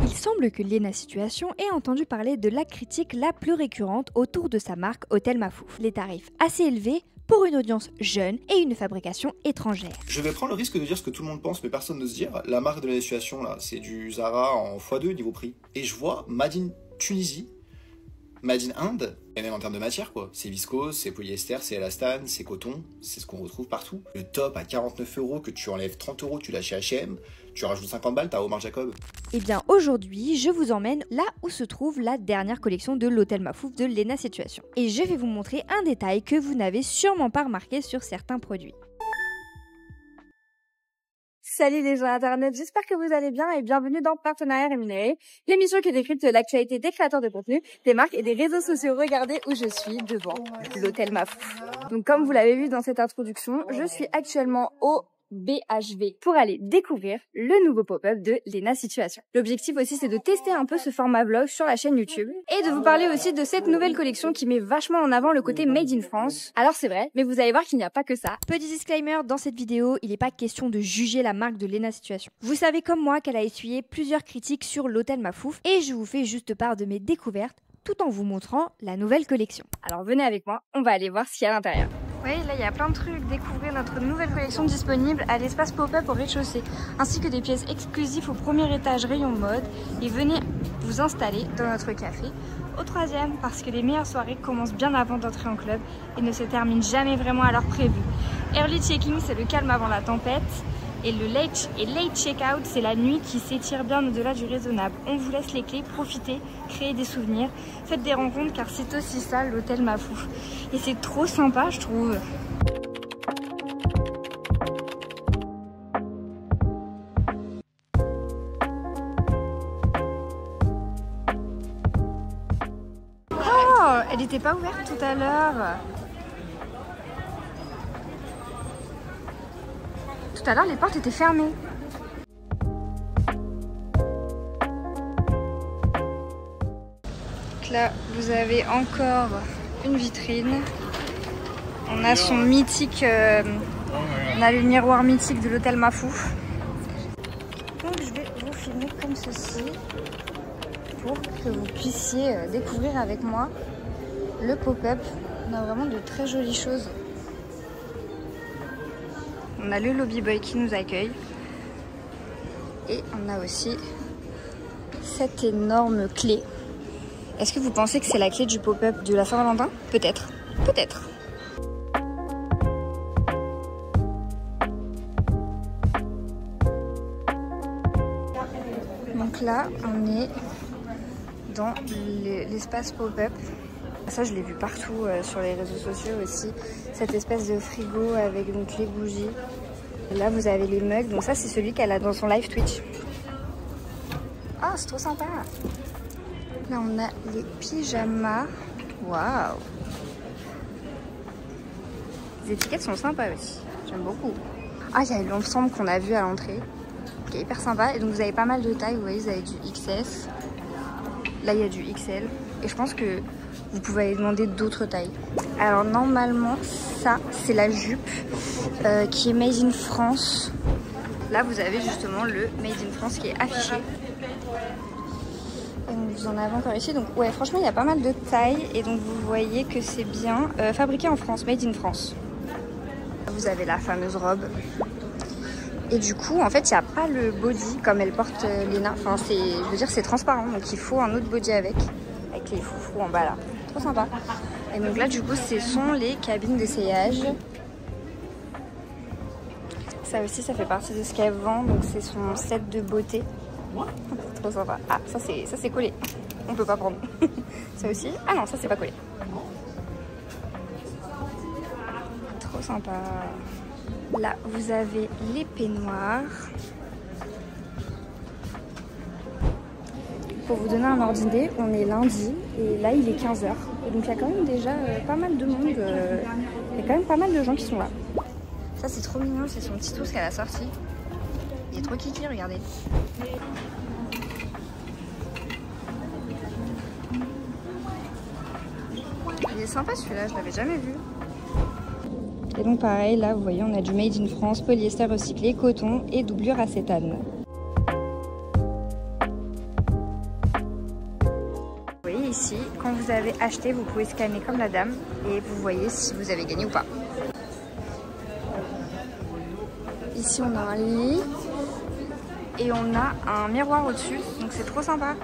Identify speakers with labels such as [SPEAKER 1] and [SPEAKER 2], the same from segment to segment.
[SPEAKER 1] Il semble que Léna Situation ait entendu parler de la critique la plus récurrente autour de sa marque Hôtel Mafouf. Les tarifs assez élevés pour une audience jeune et une fabrication étrangère.
[SPEAKER 2] Je vais prendre le risque de dire ce que tout le monde pense mais personne ne se dire. La marque de Léna Situation là, c'est du Zara en x2 niveau prix. Et je vois Made in Tunisie, Made in Inde, et même en termes de matière quoi. C'est viscose, c'est polyester, c'est élastane, c'est coton, c'est ce qu'on retrouve partout. Le top à 49 € que tu enlèves 30 €, tu l'as chez H&M, tu rajoutes 50 balles, t'as Omar Jacob.
[SPEAKER 1] Et bien aujourd'hui, je vous emmène là où se trouve la dernière collection de l'Hôtel Mafouf de Léna Situation. Et je vais vous montrer un détail que vous n'avez sûrement pas remarqué sur certains produits. Salut les gens internet, j'espère que vous allez bien et bienvenue dans Partenariat Rémunéré, l'émission qui décrypte l'actualité des créateurs de contenu, des marques et des réseaux sociaux. Regardez où je suis, devant l'Hôtel Mafouf. Donc comme vous l'avez vu dans cette introduction, je suis actuellement au BHV pour aller découvrir le nouveau pop-up de Léna Situation. L'objectif aussi c'est de tester un peu ce format vlog sur la chaîne YouTube et de vous parler aussi de cette nouvelle collection qui met vachement en avant le côté Made in France. Alors c'est vrai, mais vous allez voir qu'il n'y a pas que ça. Petit disclaimer, dans cette vidéo, il n'est pas question de juger la marque de Léna Situation. Vous savez comme moi qu'elle a essuyé plusieurs critiques sur l'Hôtel Mafouf et je vous fais juste part de mes découvertes tout en vous montrant la nouvelle collection. Alors venez avec moi, on va aller voir ce qu'il y a à l'intérieur. Oui, là il y a plein de trucs, découvrez notre nouvelle collection disponible à l'espace pop-up au rez-de-chaussée, ainsi que des pièces exclusives au premier étage rayon mode, et venez vous installer dans notre café au 3e, parce que les meilleures soirées commencent bien avant d'entrer en club et ne se terminent jamais vraiment à l'heure prévue. Early checking, c'est le calme avant la tempête, et le late check-out, c'est la nuit qui s'étire bien au-delà du raisonnable. On vous laisse les clés, profitez, créez des souvenirs, faites des rencontres car c'est aussi ça l'Hôtel Mafouf. Et c'est trop sympa je trouve. Oh, elle n'était pas ouverte tout à l'heure. Tout à l'heure, les portes étaient fermées. Donc là, vous avez encore une vitrine. On a son mythique, on a le miroir mythique de l'Hôtel Mafouf. Donc je vais vous filmer comme ceci pour que vous puissiez découvrir avec moi le pop-up. On a vraiment de très jolies choses. On a le lobby boy qui nous accueille et on a aussi cette énorme clé. Est-ce que vous pensez que c'est la clé du pop-up de la Saint-Valentin? Peut-être, peut-être. Donc là, on est dans l'espace pop-up. Ça, je l'ai vu partout sur les réseaux sociaux aussi. Cette espèce de frigo avec donc les bougies. Et là, vous avez les mugs. Donc ça, c'est celui qu'elle a dans son live Twitch. Ah, c'est trop sympa. Là, on a les pyjamas. Waouh. Les étiquettes sont sympas aussi. J'aime beaucoup. Ah, il y a l'ensemble qu'on a vu à l'entrée, qui est hyper sympa. Et donc, vous avez pas mal de tailles. Vous voyez, vous avez du XS. Là, il y a du XL. Et je pense que vous pouvez aller demander d'autres tailles. Alors normalement, ça, c'est la jupe qui est Made in France. Là, vous avez justement le Made in France qui est affiché. Et donc, vous en avez encore ici. Donc ouais, franchement, il y a pas mal de tailles. Et donc, vous voyez que c'est bien fabriqué en France, Made in France. Vous avez la fameuse robe. Et du coup, en fait, il n'y a pas le body comme elle porte Léna. Enfin, je veux dire, c'est transparent. Donc, il faut un autre body avec les foufous en bas là. Trop sympa. Et donc là, du coup, ce sont les cabines d'essayage. Ça aussi, ça fait partie de ce qu'elle vend. Donc, c'est son set de beauté. C'est trop sympa. Ah, ça c'est collé. On peut pas prendre. Ça aussi. Ah non, ça c'est pas collé. Trop sympa. Là, vous avez les peignoirs. Pour vous donner un ordre d'idée, on est lundi et là il est 15 h. Et donc il y a quand même déjà pas mal de monde. Il y a quand même pas mal de gens qui sont là. Ça c'est trop mignon, c'est son petit trousse qu'elle a sorti. Il est trop kiki, regardez. Il est sympa celui-là, je l'avais jamais vu. Et donc pareil, là vous voyez on a du Made in France, polyester recyclé, coton et doublure acétane. ici, quand vous avez acheté, vous pouvez scanner comme la dame et vous voyez si vous avez gagné ou pas. Ici on a un lit et on a un miroir au-dessus, donc c'est trop sympa.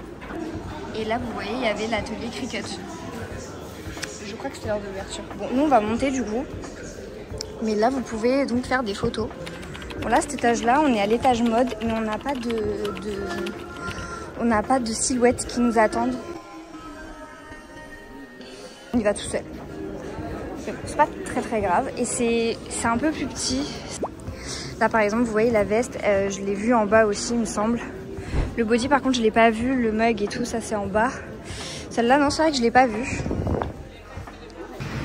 [SPEAKER 1] Et là vous voyez il y avait l'atelier Cricut. Je crois que c'était l'heure d'ouverture. Bon, nous on va monter du coup, mais là vous pouvez donc faire des photos. Bon là cet étage là on est à l'étage mode mais on n'a pas de silhouettes qui nous attendent. On y va tout seul. C'est pas très grave et c'est un peu plus petit. Là par exemple vous voyez la veste, je l'ai vue en bas aussi il me semble. Le body par contre je l'ai pas vu, le mug et tout ça c'est en bas. Celle-là non c'est vrai que je l'ai pas vue.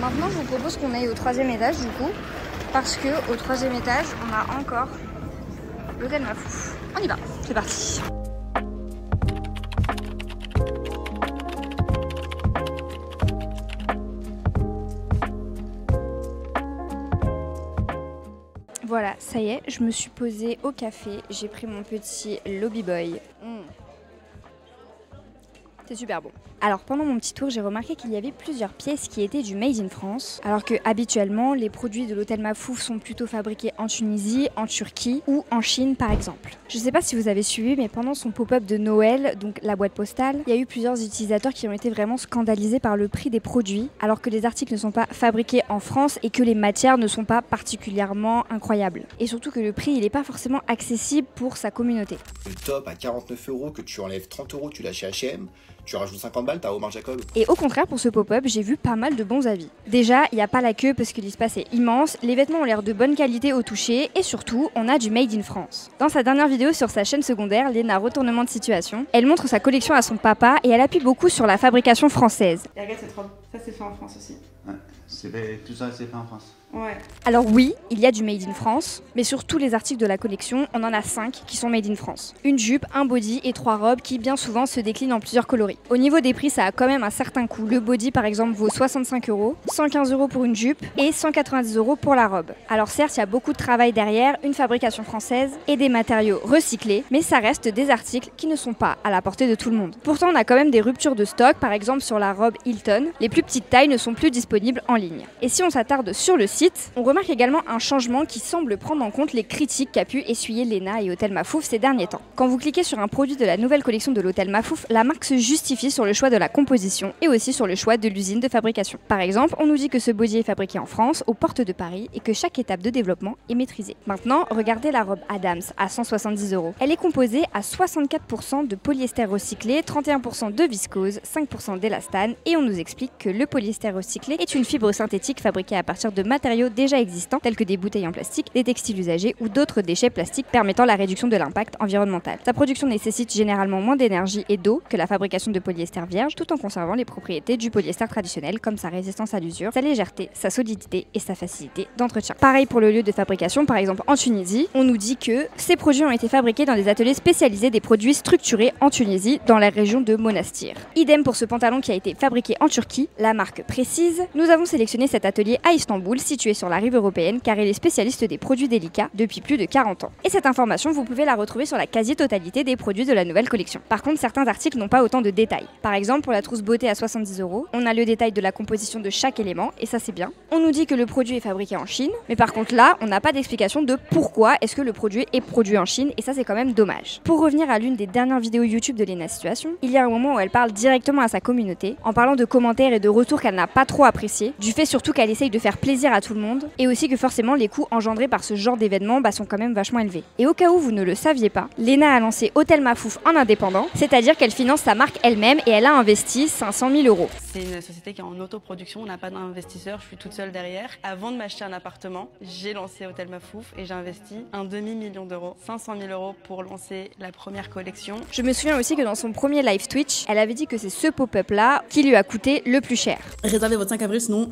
[SPEAKER 1] Maintenant je vous propose qu'on aille au 3e étage du coup. Parce que au 3e étage on a encore l'hôtel Mafouf. On y va, c'est parti. Voilà, ça y est, je me suis posée au café, j'ai pris mon petit Lobby Boy. C'est super bon. Alors pendant mon petit tour, j'ai remarqué qu'il y avait plusieurs pièces qui étaient du Made in France, alors que habituellement les produits de l'hôtel Mafouf sont plutôt fabriqués en Tunisie, en Turquie ou en Chine par exemple. Je sais pas si vous avez suivi, mais pendant son pop-up de Noël, donc la boîte postale, il y a eu plusieurs utilisateurs qui ont été vraiment scandalisés par le prix des produits, alors que les articles ne sont pas fabriqués en France et que les matières ne sont pas particulièrement incroyables. Et surtout que le prix il n'est pas forcément accessible pour sa communauté.
[SPEAKER 2] Le top à 49 € que tu enlèves 30 €, tu l'as chez H&M. Tu rajoutes 50 balles, t'as Omar Jacob.
[SPEAKER 1] Et au contraire, pour ce pop-up, j'ai vu pas mal de bons avis. Déjà, il n'y a pas la queue parce que l'espace est immense, les vêtements ont l'air de bonne qualité au toucher et surtout, on a du Made in France. Dans sa dernière vidéo sur sa chaîne secondaire, Léna Retournement de Situation, elle montre sa collection à son papa et elle appuie beaucoup sur la fabrication française.
[SPEAKER 3] Et regarde cette robe, ça c'est fait en France aussi.
[SPEAKER 4] Ouais, tout ça c'est fait en France.
[SPEAKER 3] Ouais.
[SPEAKER 1] Alors oui, il y a du Made in France, mais sur tous les articles de la collection, on en a 5 qui sont Made in France. Une jupe, un body et 3 robes qui bien souvent se déclinent en plusieurs coloris. Au niveau des prix, ça a quand même un certain coût. Le body par exemple vaut 65 €, 115 € pour une jupe et 190 € pour la robe. Alors certes, il y a beaucoup de travail derrière, une fabrication française et des matériaux recyclés, mais ça reste des articles qui ne sont pas à la portée de tout le monde. Pourtant, on a quand même des ruptures de stock, par exemple sur la robe Hilton, les plus petites tailles ne sont plus disponibles en ligne. Et si on s'attarde sur le site, on remarque également un changement qui semble prendre en compte les critiques qu'a pu essuyer Léna et Hôtel Mafouf ces derniers temps. Quand vous cliquez sur un produit de la nouvelle collection de l'Hôtel Mafouf, la marque se justifie sur le choix de la composition et aussi sur le choix de l'usine de fabrication. Par exemple, on nous dit que ce body est fabriqué en France, aux portes de Paris, et que chaque étape de développement est maîtrisée. Maintenant, regardez la robe Adams à 170 €. Elle est composée à 64% de polyester recyclé, 31% de viscose, 5% d'élastane, et on nous explique que le polyester recyclé est une fibre synthétique fabriquée à partir de matériaux déjà existants tels que des bouteilles en plastique, des textiles usagés ou d'autres déchets plastiques permettant la réduction de l'impact environnemental. Sa production nécessite généralement moins d'énergie et d'eau que la fabrication de polyester vierge tout en conservant les propriétés du polyester traditionnel comme sa résistance à l'usure, sa légèreté, sa solidité et sa facilité d'entretien. Pareil pour le lieu de fabrication, par exemple en Tunisie, on nous dit que ces produits ont été fabriqués dans des ateliers spécialisés des produits structurés en Tunisie dans la région de Monastir. Idem pour ce pantalon qui a été fabriqué en Turquie, la marque précise. Nous avons sélectionné cet atelier à Istanbul, situé sur la rive européenne, car il est spécialiste des produits délicats depuis plus de 40 ans. Et cette information, vous pouvez la retrouver sur la quasi-totalité des produits de la nouvelle collection. Par contre, certains articles n'ont pas autant de détails. Par exemple, pour la trousse beauté à 70 €, on a le détail de la composition de chaque élément, et ça c'est bien. On nous dit que le produit est fabriqué en Chine, mais par contre là, on n'a pas d'explication de pourquoi est-ce que le produit est produit en Chine, et ça c'est quand même dommage. Pour revenir à l'une des dernières vidéos YouTube de Léna Situation, il y a un moment où elle parle directement à sa communauté, en parlant de commentaires et de retours qu'elle n'a pas trop appréciés, du fait surtout qu'elle essaye de faire plaisir à tout le monde, et aussi que forcément les coûts engendrés par ce genre d'événements sont quand même vachement élevés. Et au cas où vous ne le saviez pas, Léna a lancé Hôtel Mafouf en indépendant, c'est-à-dire qu'elle finance sa marque elle-même et elle a investi 500 000 €.
[SPEAKER 3] C'est une société qui est en autoproduction, on n'a pas d'investisseur, je suis toute seule derrière. Avant de m'acheter un appartement, j'ai lancé Hôtel Mafouf et j'ai investi un demi-million d'euros, 500 000 € pour lancer la première collection.
[SPEAKER 1] Je me souviens aussi que dans son premier live Twitch, elle avait dit que c'est ce pop-up là qui lui a coûté le plus cher.
[SPEAKER 3] Réservez votre 5 avril sinon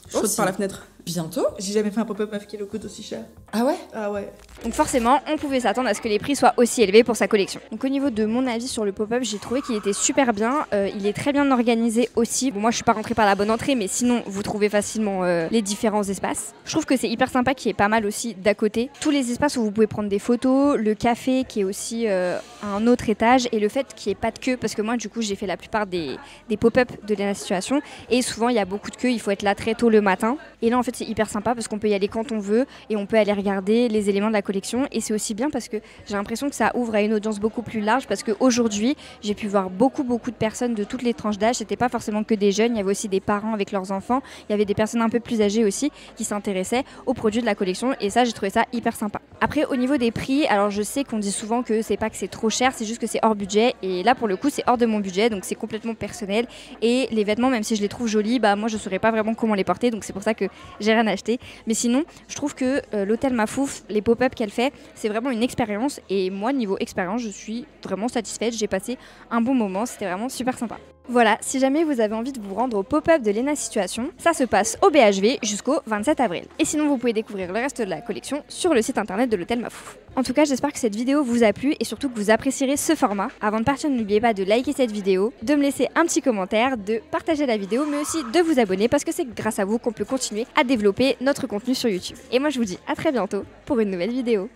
[SPEAKER 3] je saute par la fenêtre.
[SPEAKER 5] Bientôt?
[SPEAKER 3] J'ai jamais fait un pop-up meuf qui le coûte aussi cher.
[SPEAKER 1] Ah ouais?
[SPEAKER 3] Ah ouais.
[SPEAKER 1] Donc forcément, on pouvait s'attendre à ce que les prix soient aussi élevés pour sa collection. Donc au niveau de mon avis sur le pop-up, j'ai trouvé qu'il était super bien. Il est très bien organisé aussi. Bon, moi, je suis pas rentrée par la bonne entrée, mais sinon, vous trouvez facilement les différents espaces. Je trouve que c'est hyper sympa qu'il y ait pas mal aussi d'à côté. Tous les espaces où vous pouvez prendre des photos, le café qui est aussi à un autre étage et le fait qu'il n'y ait pas de queue, parce que moi, du coup, j'ai fait la plupart des pop-up de la situation et souvent, il y a beaucoup de queues. Il faut être là très tôt le matin. Et là, en fait, c'est hyper sympa parce qu'on peut y aller quand on veut et on peut aller regarder les éléments de la collection. Et c'est aussi bien parce que j'ai l'impression que ça ouvre à une audience beaucoup plus large parce qu'aujourd'hui, j'ai pu voir beaucoup de personnes de toutes les tranches d'âge. C'était pas forcément que des jeunes, il y avait aussi des parents avec leurs enfants. Il y avait des personnes un peu plus âgées aussi qui s'intéressaient aux produits de la collection et ça, j'ai trouvé ça hyper sympa. Après, au niveau des prix, alors je sais qu'on dit souvent que c'est pas que c'est trop cher, c'est juste que c'est hors budget et là, pour le coup, c'est hors de mon budget, donc c'est complètement personnel. Et les vêtements, même si je les trouve jolis, bah moi, je saurais pas vraiment comment les porter, donc c'est pour ça que j'ai rien acheté. Mais sinon, je trouve que l'hôtel Mafouf, les pop-up qu'elle fait, c'est vraiment une expérience et moi, niveau expérience, je suis vraiment satisfaite. J'ai passé un bon moment, c'était vraiment super sympa. Voilà, si jamais vous avez envie de vous rendre au pop-up de Léna Situation, ça se passe au BHV jusqu'au 27 avril. Et sinon, vous pouvez découvrir le reste de la collection sur le site internet de l'hôtel Mafouf. En tout cas, j'espère que cette vidéo vous a plu et surtout que vous apprécierez ce format. Avant de partir, n'oubliez pas de liker cette vidéo, de me laisser un petit commentaire, de partager la vidéo, mais aussi de vous abonner parce que c'est grâce à vous qu'on peut continuer à développer notre contenu sur YouTube. Et moi, je vous dis à très bientôt pour une nouvelle vidéo.